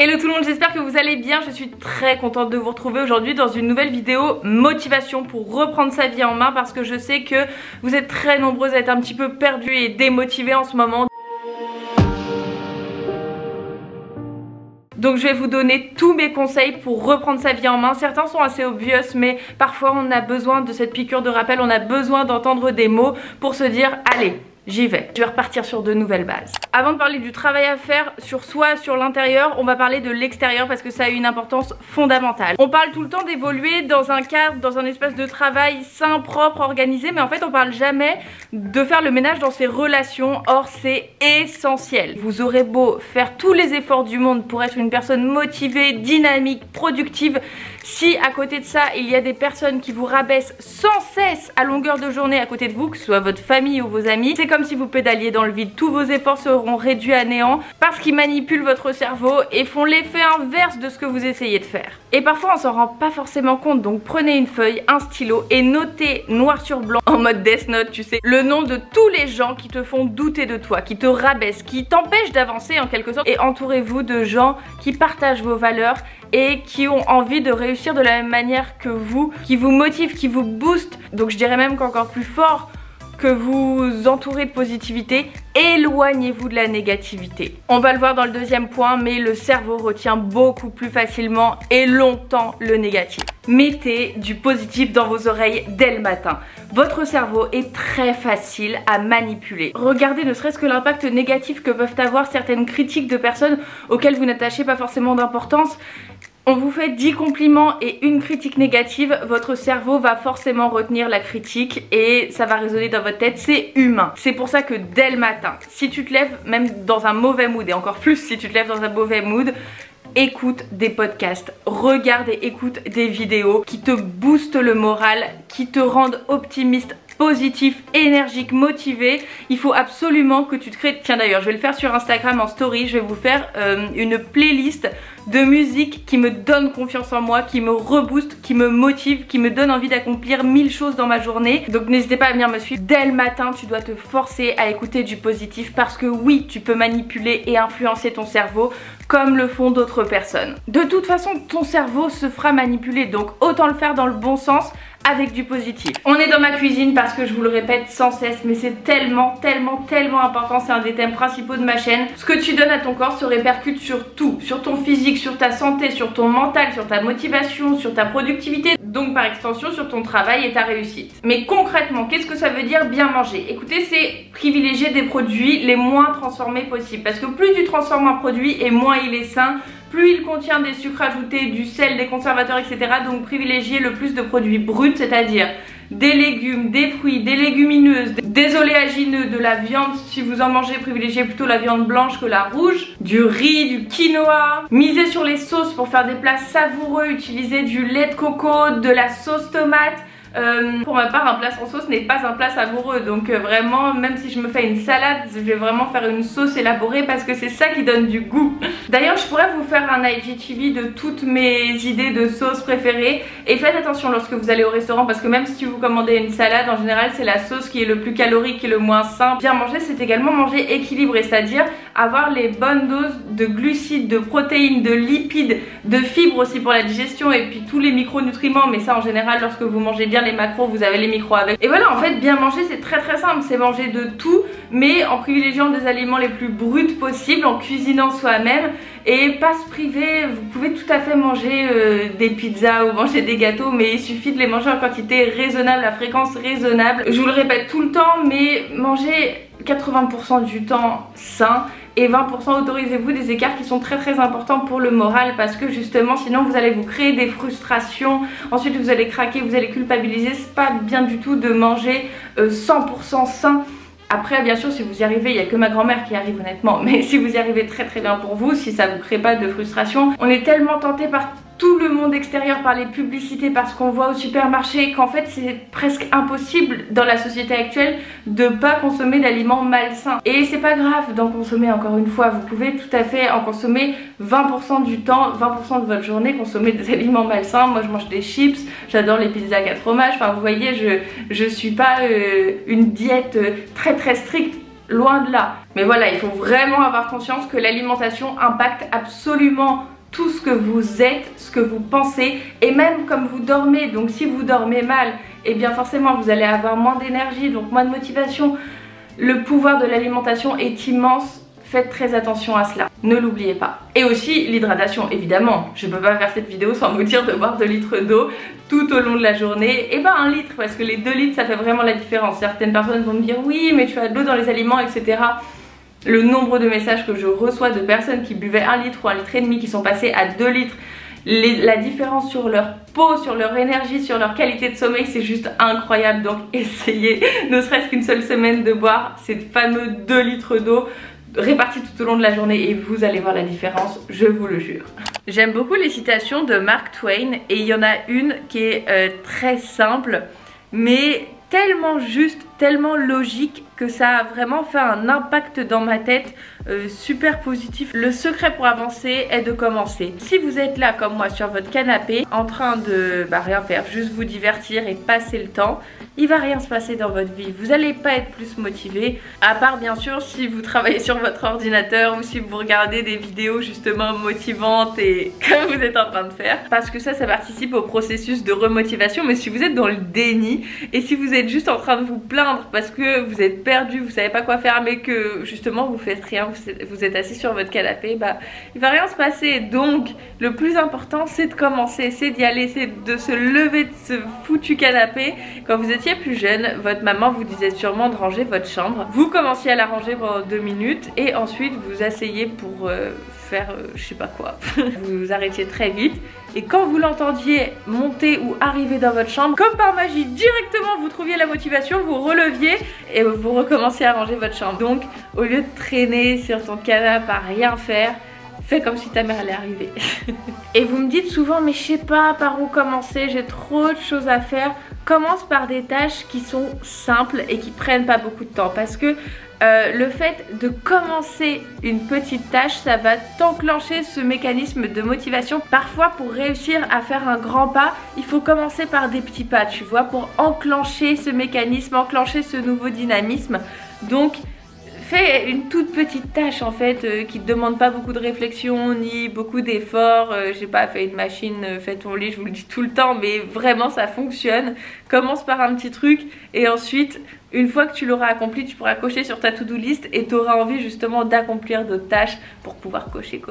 Hello tout le monde, j'espère que vous allez bien. Je suis très contente de vous retrouver aujourd'hui dans une nouvelle vidéo motivation pour reprendre sa vie en main, parce que je sais que vous êtes très nombreuses à être un petit peu perdues et démotivées en ce moment. Donc je vais vous donner tous mes conseils pour reprendre sa vie en main. Certains sont assez obvious, mais parfois on a besoin de cette piqûre de rappel, on a besoin d'entendre des mots pour se dire allez, j'y vais. Je vais repartir sur de nouvelles bases. Avant de parler du travail à faire sur soi, sur l'intérieur, on va parler de l'extérieur parce que ça a une importance fondamentale. On parle tout le temps d'évoluer dans un cadre, dans un espace de travail sain, propre, organisé, mais en fait on parle jamais de faire le ménage dans ses relations. Or c'est essentiel. Vous aurez beau faire tous les efforts du monde pour être une personne motivée, dynamique, productive, si à côté de ça il y a des personnes qui vous rabaissent sans cesse à longueur de journée à côté de vous, que ce soit votre famille ou vos amis, c'est comme si vous pédaliez dans le vide. Tous vos efforts seront réduits à néant parce qu'ils manipulent votre cerveau et font l'effet inverse de ce que vous essayez de faire. Et parfois on s'en rend pas forcément compte, donc prenez une feuille, un stylo et notez noir sur blanc, en mode Death Note tu sais, le nom de tous les gens qui te font douter de toi, qui te rabaissent, qui t'empêchent d'avancer en quelque sorte. Et entourez-vous de gens qui partagent vos valeurs et qui ont envie de réussir de la même manière que vous, qui vous motivent, qui vous boostent. Donc je dirais même qu'encore plus fort, que vous entourez de positivité, éloignez-vous de la négativité. On va le voir dans le deuxième point, mais le cerveau retient beaucoup plus facilement et longtemps le négatif. Mettez du positif dans vos oreilles dès le matin. Votre cerveau est très facile à manipuler. Regardez ne serait-ce que l'impact négatif que peuvent avoir certaines critiques de personnes auxquelles vous n'attachez pas forcément d'importance. On vous fait 10 compliments et une critique négative, votre cerveau va forcément retenir la critique et ça va résonner dans votre tête, c'est humain. C'est pour ça que dès le matin, si tu te lèves même dans un mauvais mood, et encore plus si tu te lèves dans un mauvais mood, écoute des podcasts, regarde et écoute des vidéos qui te boostent le moral, qui te rendent optimiste, positif, énergique, motivé. Il faut absolument que tu te crées... Tiens d'ailleurs, je vais le faire sur Instagram en story, je vais vous faire une playlist de musique qui me donne confiance en moi, qui me rebooste, qui me motive, qui me donne envie d'accomplir 1000 choses dans ma journée. Donc n'hésitez pas à venir me suivre. Dès le matin, tu dois te forcer à écouter du positif parce que oui, tu peux manipuler et influencer ton cerveau comme le font d'autres personnes. De toute façon, ton cerveau se fera manipuler, donc autant le faire dans le bon sens, avec du positif. On est dans ma cuisine parce que je vous le répète sans cesse, mais c'est tellement important, c'est un des thèmes principaux de ma chaîne. Ce que tu donnes à ton corps se répercute sur tout, sur ton physique, sur ta santé, sur ton mental, sur ta motivation, sur ta productivité, donc par extension sur ton travail et ta réussite. Mais concrètement, qu'est-ce que ça veut dire bien manger? Écoutez, c'est privilégier des produits les moins transformés possibles, parce que plus tu transformes un produit et moins il est sain, plus il contient des sucres ajoutés, du sel, des conservateurs, etc. Donc privilégiez le plus de produits bruts, c'est-à-dire des légumes, des fruits, des légumineuses, des oléagineux, de la viande. Si vous en mangez, privilégiez plutôt la viande blanche que la rouge, du riz, du quinoa. Misez sur les sauces pour faire des plats savoureux, utilisez du lait de coco, de la sauce tomate. Pour ma part, un plat sans sauce n'est pas un plat savoureux, donc vraiment, même si je me fais une salade, je vais vraiment faire une sauce élaborée parce que c'est ça qui donne du goût. D'ailleurs, je pourrais vous faire un IGTV de toutes mes idées de sauces préférées, et faites attention lorsque vous allez au restaurant parce que même si vous commandez une salade, en général c'est la sauce qui est le plus calorique et le moins sain. Bien manger, c'est également manger équilibré, c'est-à-dire avoir les bonnes doses de glucides, de protéines, de lipides, de fibres aussi pour la digestion et puis tous les micronutriments, mais ça en général lorsque vous mangez bien les macros, vous avez les micros avec. Et voilà, en fait bien manger c'est très simple, c'est manger de tout mais en privilégiant des aliments les plus bruts possibles, en cuisinant soi-même et pas se priver. Vous pouvez tout à fait manger des pizzas ou manger des gâteaux, mais il suffit de les manger en quantité raisonnable, à fréquence raisonnable. Je vous le répète tout le temps, mais mangez 80% du temps sain et 20% autorisez-vous des écarts qui sont très importants pour le moral, parce que justement sinon vous allez vous créer des frustrations, ensuite vous allez craquer, vous allez culpabiliser. C'est pas bien du tout de manger 100% sain. Après bien sûr si vous y arrivez, il n'y a que ma grand-mère qui y arrive honnêtement, mais si vous y arrivez très bien pour vous, si ça vous crée pas de frustration, on est tellement tenté par tout le monde extérieur, par les publicités, par ce qu'on voit au supermarché, qu'en fait c'est presque impossible dans la société actuelle de pas consommer d'aliments malsains. Et c'est pas grave d'en consommer, encore une fois, vous pouvez tout à fait en consommer 20% du temps, 20% de votre journée, consommer des aliments malsains. Moi je mange des chips, j'adore les pizzas à 4 fromages, enfin vous voyez, je suis pas une diète très stricte. loin de là. Mais voilà, il faut vraiment avoir conscience que l'alimentation impacte absolument tout ce que vous êtes, ce que vous pensez et même comme vous dormez. Donc si vous dormez mal, eh bien forcément vous allez avoir moins d'énergie, donc moins de motivation. Le pouvoir de l'alimentation est immense. Faites très attention à cela, ne l'oubliez pas. Et aussi l'hydratation, évidemment. Je ne peux pas faire cette vidéo sans vous dire de boire 2 litres d'eau tout au long de la journée. Et ben 1 litre, parce que les 2 litres ça fait vraiment la différence. Certaines personnes vont me dire oui mais tu as de l'eau dans les aliments, etc. Le nombre de messages que je reçois de personnes qui buvaient 1 litre ou 1 litre et demi, qui sont passées à 2 litres, la différence sur leur peau, sur leur énergie, sur leur qualité de sommeil, c'est juste incroyable. Donc essayez, ne serait-ce qu'une seule semaine, de boire ces fameux 2 litres d'eau répartis tout au long de la journée et vous allez voir la différence, je vous le jure. J'aime beaucoup les citations de Mark Twain et il y en a une qui est très simple mais tellement juste, tellement logique que ça a vraiment fait un impact dans ma tête super positif. Le secret pour avancer est de commencer. Si vous êtes là comme moi sur votre canapé en train de rien faire, juste vous divertir et passer le temps, il va rien se passer dans votre vie. Vous n'allez pas être plus motivé, à part bien sûr si vous travaillez sur votre ordinateur ou si vous regardez des vidéos justement motivantes et comme vous êtes en train de faire, parce que ça participe au processus de remotivation. Mais si vous êtes dans le déni et si vous êtes juste en train de vous plaindre parce que vous êtes perdu, vous savez pas quoi faire mais que justement vous faites rien, vous êtes assis sur votre canapé, il va rien se passer. Donc le plus important c'est de commencer, c'est d'y aller, c'est de se lever de ce foutu canapé. Quand vous étiez plus jeune, votre maman vous disait sûrement de ranger votre chambre. Vous commenciez à la ranger pendant 2 minutes et ensuite vous asseyez pour faire je sais pas quoi. Vous arrêtiez très vite et quand vous l'entendiez monter ou arriver dans votre chambre, comme par magie, directement vous trouviez la motivation, vous releviez et vous recommenciez à ranger votre chambre. Donc au lieu de traîner sur ton canapé à rien faire, fais comme si ta mère allait arriver. Et vous me dites souvent mais je sais pas par où commencer, j'ai trop de choses à faire. Commence par des tâches qui sont simples et qui prennent pas beaucoup de temps, parce que le fait de commencer une petite tâche, ça va t'enclencher ce mécanisme de motivation. Parfois pour réussir à faire un grand pas, il faut commencer par des petits pas, tu vois, pour enclencher ce mécanisme, enclencher ce nouveau dynamisme. Donc fais une toute petite tâche en fait qui ne demande pas beaucoup de réflexion ni beaucoup d'efforts. J'ai pas fait une machine, fais ton lit, je vous le dis tout le temps, mais vraiment ça fonctionne. Commence par un petit truc et ensuite une fois que tu l'auras accompli, tu pourras cocher sur ta to-do list et tu auras envie justement d'accomplir d'autres tâches pour pouvoir cocher.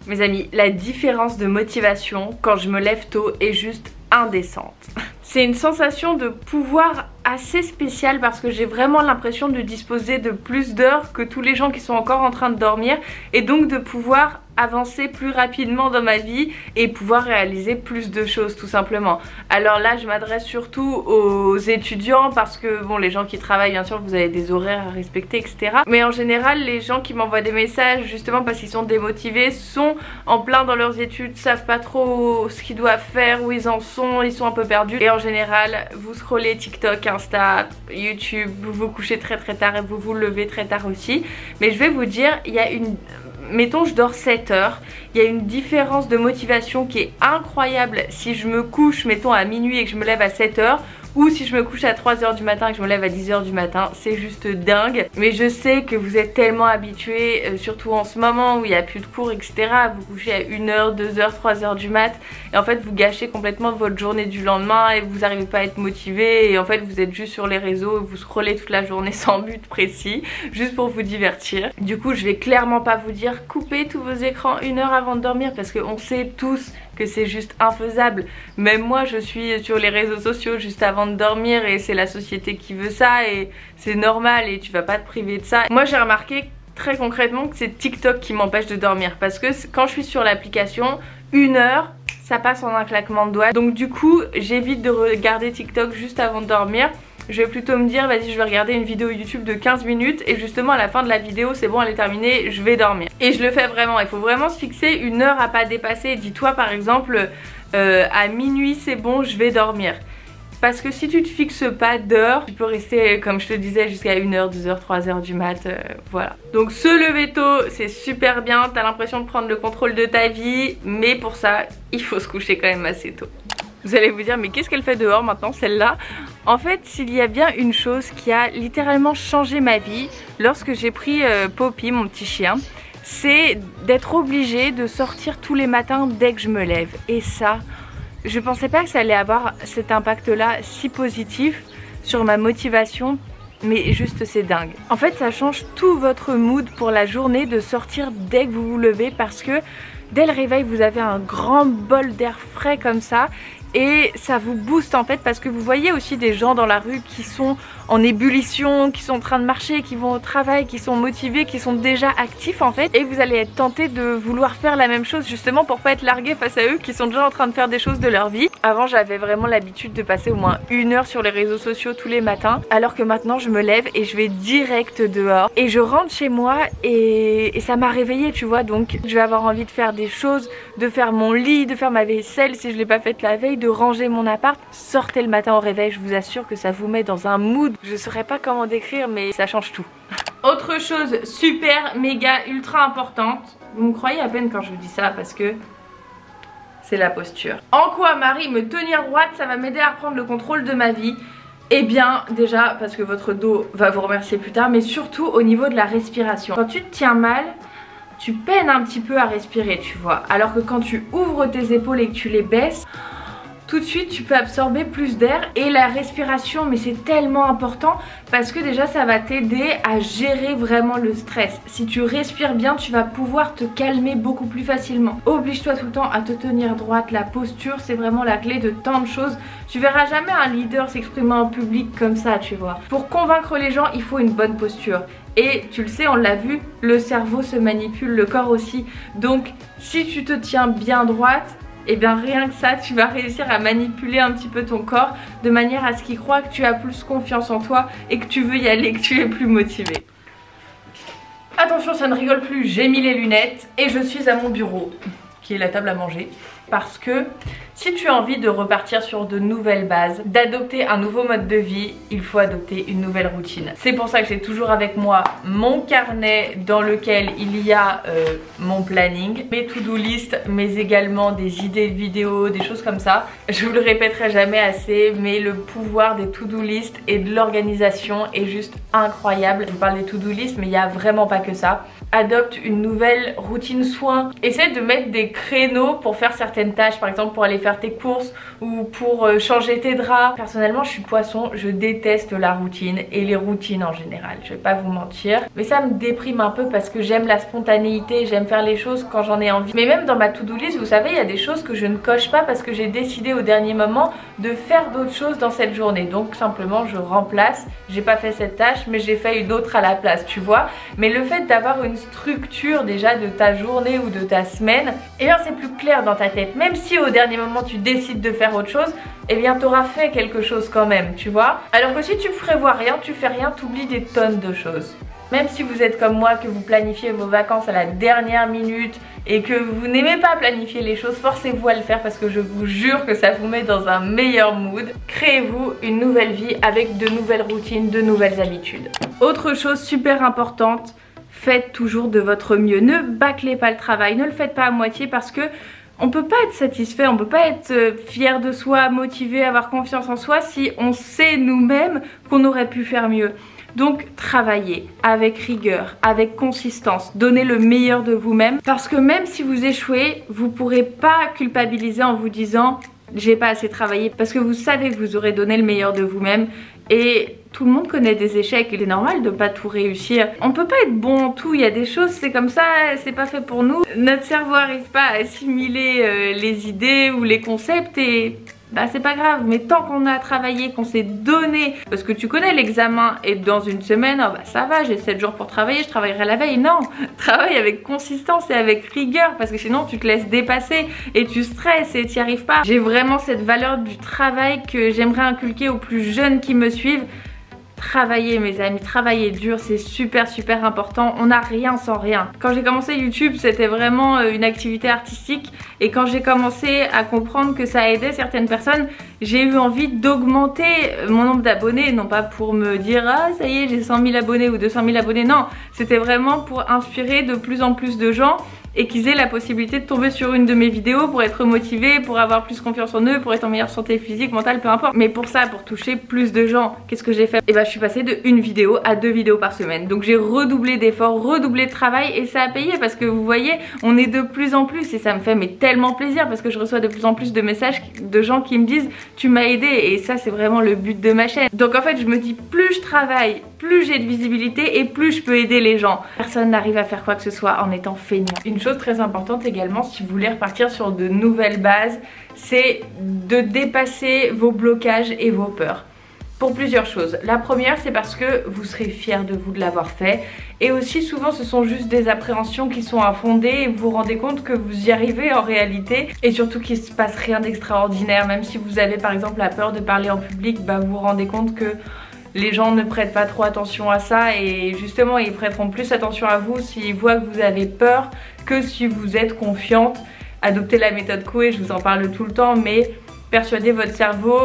Mes amis, la différence de motivation quand je me lève tôt est juste indécente. C'est une sensation de pouvoir assez spéciale parce que j'ai vraiment l'impression de disposer de plus d'heures que tous les gens qui sont encore en train de dormir et donc de pouvoir avancer plus rapidement dans ma vie et pouvoir réaliser plus de choses tout simplement. Alors là je m'adresse surtout aux étudiants parce que bon, les gens qui travaillent bien sûr vous avez des horaires à respecter, etc. Mais en général les gens qui m'envoient des messages justement parce qu'ils sont démotivés, sont en plein dans leurs études, savent pas trop ce qu'ils doivent faire, où ils en sont, ils sont un peu perdus et en général vous scrollez TikTok, Insta, YouTube, vous vous couchez très tard et vous vous levez très tard aussi. Mais je vais vous dire, il y a une... Mettons je dors 7 heures, il y a une différence de motivation qui est incroyable si je me couche mettons à minuit et que je me lève à 7 heures, ou si je me couche à 3 h du matin et que je me lève à 10 h du matin, c'est juste dingue. Mais je sais que vous êtes tellement habitués, surtout en ce moment où il n'y a plus de cours, etc. à vous coucher à 1 h, 2 h, 3 h du mat. Et en fait vous gâchez complètement votre journée du lendemain et vous n'arrivez pas à être motivé. Et en fait vous êtes juste sur les réseaux, vous scrollez toute la journée sans but précis, juste pour vous divertir. Du coup je vais clairement pas vous dire coupez tous vos écrans 1 heure avant de dormir, parce qu'on sait tous que c'est juste infaisable. Même moi je suis sur les réseaux sociaux juste avant de dormir et c'est la société qui veut ça et c'est normal et tu vas pas te priver de ça. Moi j'ai remarqué très concrètement que c'est TikTok qui m'empêche de dormir, parce que quand je suis sur l'application, 1 heure ça passe en un claquement de doigts. Donc du coup j'évite de regarder TikTok juste avant de dormir. Je vais plutôt me dire vas-y je vais regarder une vidéo YouTube de 15 minutes et justement à la fin de la vidéo c'est bon, elle est terminée, je vais dormir. Et je le fais vraiment, il faut vraiment se fixer 1 heure à pas dépasser. Dis-toi par exemple à minuit c'est bon, je vais dormir. Parce que si tu te fixes pas d'heure, tu peux rester comme je te disais jusqu'à 1 h, 2 h, 3 h du mat, voilà. Donc se lever tôt c'est super bien, t'as l'impression de prendre le contrôle de ta vie, mais pour ça il faut se coucher quand même assez tôt. Vous allez vous dire mais qu'est-ce qu'elle fait dehors maintenant celle-là? En fait s'il y a bien une chose qui a littéralement changé ma vie lorsque j'ai pris Poppy, mon petit chien, c'est d'être obligée de sortir tous les matins dès que je me lève. Et ça, je pensais pas que ça allait avoir cet impact-là si positif sur ma motivation, mais juste c'est dingue. En fait ça change tout votre mood pour la journée de sortir dès que vous vous levez parce que dès le réveil vous avez un grand bol d'air frais comme ça. Et ça vous booste en fait parce que vous voyez aussi des gens dans la rue qui sont en ébullition, qui sont en train de marcher, qui vont au travail, qui sont motivés, qui sont déjà actifs en fait. Et vous allez être tenté de vouloir faire la même chose justement pour pas être largué face à eux qui sont déjà en train de faire des choses de leur vie. Avant j'avais vraiment l'habitude de passer au moins 1 heure sur les réseaux sociaux tous les matins. Alors que maintenant je me lève et je vais direct dehors. Et je rentre chez moi et ça m'a réveillée tu vois. Donc je vais avoir envie de faire des choses, de faire mon lit, de faire ma vaisselle si je l'ai pas faite la veille, de ranger mon appart. Sortez le matin au réveil, je vous assure que ça vous met dans un mood. Je saurais pas comment décrire mais ça change tout. Autre chose super méga ultra importante, vous me croyez à peine quand je vous dis ça parce que c'est la posture. En quoi Marie, me tenir droite ça va m'aider à reprendre le contrôle de ma vie? Eh bien déjà parce que votre dos va vous remercier plus tard, mais surtout au niveau de la respiration. Quand tu te tiens mal, tu peines un petit peu à respirer tu vois, alors que quand tu ouvres tes épaules et que tu les baisses, tout de suite tu peux absorber plus d'air. Et la respiration, mais c'est tellement important parce que déjà ça va t'aider à gérer vraiment le stress. Si tu respires bien, tu vas pouvoir te calmer beaucoup plus facilement. Oblige-toi tout le temps à te tenir droite. La posture c'est vraiment la clé de tant de choses. Tu verras jamais un leader s'exprimer en public comme ça tu vois. Pour convaincre les gens il faut une bonne posture. Et tu le sais, on l'a vu, le cerveau se manipule, le corps aussi. Donc si tu te tiens bien droite, et bien rien que ça tu vas réussir à manipuler un petit peu ton corps de manière à ce qu'il croit que tu as plus confiance en toi et que tu veux y aller, que tu es plus motivé. Attention ça ne rigole plus, j'ai mis les lunettes et je suis à mon bureau qui est la table à manger parce que si tu as envie de repartir sur de nouvelles bases, d'adopter un nouveau mode de vie, il faut adopter une nouvelle routine. C'est pour ça que j'ai toujours avec moi mon carnet dans lequel il y a mon planning, mes to-do list, mais également des idées de vidéos, des choses comme ça. Je vous le répéterai jamais assez, mais le pouvoir des to-do list et de l'organisation est juste incroyable. Je vous parle des to-do list, mais il n'y a vraiment pas que ça. Adopte une nouvelle routine soin. Essaie de mettre des créneaux pour faire certaines tâches, par exemple pour aller faire tes courses ou pour changer tes draps. Personnellement je suis poisson, je déteste la routine et les routines en général, je vais pas vous mentir, mais ça me déprime un peu parce que j'aime la spontanéité, j'aime faire les choses quand j'en ai envie. Mais même dans ma to-do list vous savez il y a des choses que je ne coche pas parce que j'ai décidé au dernier moment de faire d'autres choses dans cette journée, donc simplement je remplace. J'ai pas fait cette tâche mais j'ai fait une autre à la place tu vois. Mais le fait d'avoir une structure déjà de ta journée ou de ta semaine, et bien c'est plus clair dans ta tête. Même si au dernier moment tu décides de faire autre chose, et bien tu auras fait quelque chose quand même tu vois. Alors que si tu prévois rien, tu fais rien, tu oublies des tonnes de choses. Même si vous êtes comme moi, que vous planifiez vos vacances à la dernière minute et que vous n'aimez pas planifier les choses, forcez-vous à le faire parce que je vous jure que ça vous met dans un meilleur mood. Créez-vous une nouvelle vie avec de nouvelles routines, de nouvelles habitudes. Autre chose super importante, faites toujours de votre mieux. Ne bâclez pas le travail, ne le faites pas à moitié parce que on peut pas être satisfait, on peut pas être fier de soi, motivé, avoir confiance en soi si on sait nous-mêmes qu'on aurait pu faire mieux. Donc travaillez avec rigueur, avec consistance, donnez le meilleur de vous-même parce que même si vous échouez, vous pourrez pas culpabiliser en vous disant j'ai pas assez travaillé parce que vous savez que vous aurez donné le meilleur de vous-même. Et tout le monde connaît des échecs, il est normal de pas tout réussir. On peut pas être bon en tout, il y a des choses, c'est comme ça, c'est pas fait pour nous. Notre cerveau arrive pas à assimiler les idées ou les concepts et bah c'est pas grave. Mais tant qu'on a travaillé, qu'on s'est donné, parce que tu connais l'examen et dans une semaine, oh bah ça va, j'ai 7 jours pour travailler, je travaillerai la veille. Non, travaille avec consistance et avec rigueur parce que sinon tu te laisses dépasser et tu stresses et t'y arrives pas. J'ai vraiment cette valeur du travail que j'aimerais inculquer aux plus jeunes qui me suivent. Travailler mes amis, travailler dur, c'est super important, on n'a rien sans rien. Quand j'ai commencé YouTube c'était vraiment une activité artistique et quand j'ai commencé à comprendre que ça aidait certaines personnes, j'ai eu envie d'augmenter mon nombre d'abonnés, non pas pour me dire ah ça y est j'ai 100 000 abonnés ou 200 000 abonnés, non, c'était vraiment pour inspirer de plus en plus de gens et qu'ils aient la possibilité de tomber sur une de mes vidéos pour être motivés, pour avoir plus confiance en eux, pour être en meilleure santé physique, mentale, peu importe. Mais pour ça, pour toucher plus de gens, qu'est-ce que j'ai fait? Et bah je suis passée de une vidéo à 2 vidéos par semaine. Donc j'ai redoublé d'efforts, redoublé de travail et ça a payé parce que vous voyez, on est de plus en plus et ça me fait mais tellement plaisir parce que je reçois de plus en plus de messages de gens qui me disent tu m'as aidé et ça c'est vraiment le but de ma chaîne. Donc en fait je me dis plus je travaille, plus j'ai de visibilité et plus je peux aider les gens. Personne n'arrive à faire quoi que ce soit en étant feignant. Une chose très importante également si vous voulez repartir sur de nouvelles bases, c'est de dépasser vos blocages et vos peurs. Pour plusieurs choses. La première c'est parce que vous serez fiers de vous de l'avoir fait et aussi souvent ce sont juste des appréhensions qui sont infondées et vous vous rendez compte que vous y arrivez en réalité et surtout qu'il se passe rien d'extraordinaire. Même si vous avez par exemple la peur de parler en public, bah vous vous rendez compte que les gens ne prêtent pas trop attention à ça et justement ils prêteront plus attention à vous s'ils voient que vous avez peur que si vous êtes confiante. Adoptez la méthode Coué, je vous en parle tout le temps, mais persuadez votre cerveau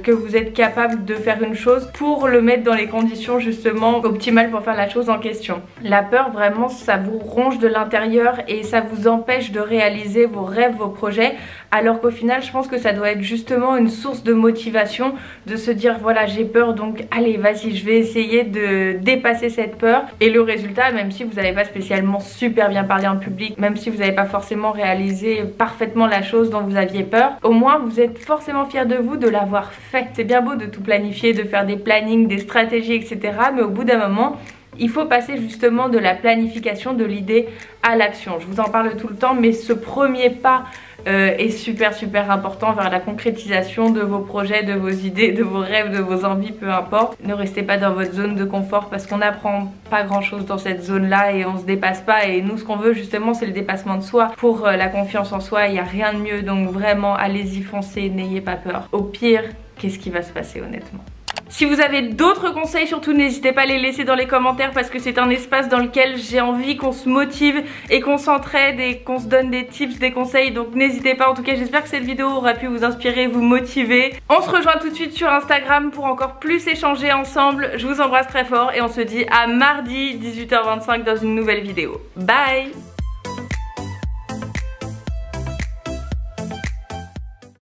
que vous êtes capable de faire une chose pour le mettre dans les conditions justement optimales pour faire la chose en question. La peur vraiment ça vous ronge de l'intérieur et ça vous empêche de réaliser vos rêves, vos projets, alors qu'au final je pense que ça doit être justement une source de motivation de se dire voilà j'ai peur donc allez vas-y je vais essayer de dépasser cette peur et le résultat même si vous n'avez pas spécialement super bien parlé en public, même si vous n'avez pas forcément réalisé parfaitement la chose dont vous aviez peur, au moins vous êtes forcément fier de vous de l'avoir fait. C'est bien beau de tout planifier, de faire des plannings, des stratégies etc, mais au bout d'un moment il faut passer justement de la planification de l'idée à l'action. Je vous en parle tout le temps mais ce premier pas est super important vers la concrétisation de vos projets, de vos idées, de vos rêves, de vos envies, peu importe. Ne restez pas dans votre zone de confort parce qu'on n'apprend pas grand chose dans cette zone là et on se dépasse pas et nous ce qu'on veut justement c'est le dépassement de soi. Pour la confiance en soi il n'y a rien de mieux donc vraiment allez-y foncez, n'ayez pas peur. Au pire qu'est-ce qui va se passer honnêtement? Si vous avez d'autres conseils, surtout n'hésitez pas à les laisser dans les commentaires parce que c'est un espace dans lequel j'ai envie qu'on se motive et qu'on s'entraide et qu'on se donne des tips, des conseils, donc n'hésitez pas. En tout cas j'espère que cette vidéo aura pu vous inspirer, vous motiver. On se rejoint tout de suite sur Instagram pour encore plus échanger ensemble. Je vous embrasse très fort et on se dit à mardi 18h25 dans une nouvelle vidéo. Bye!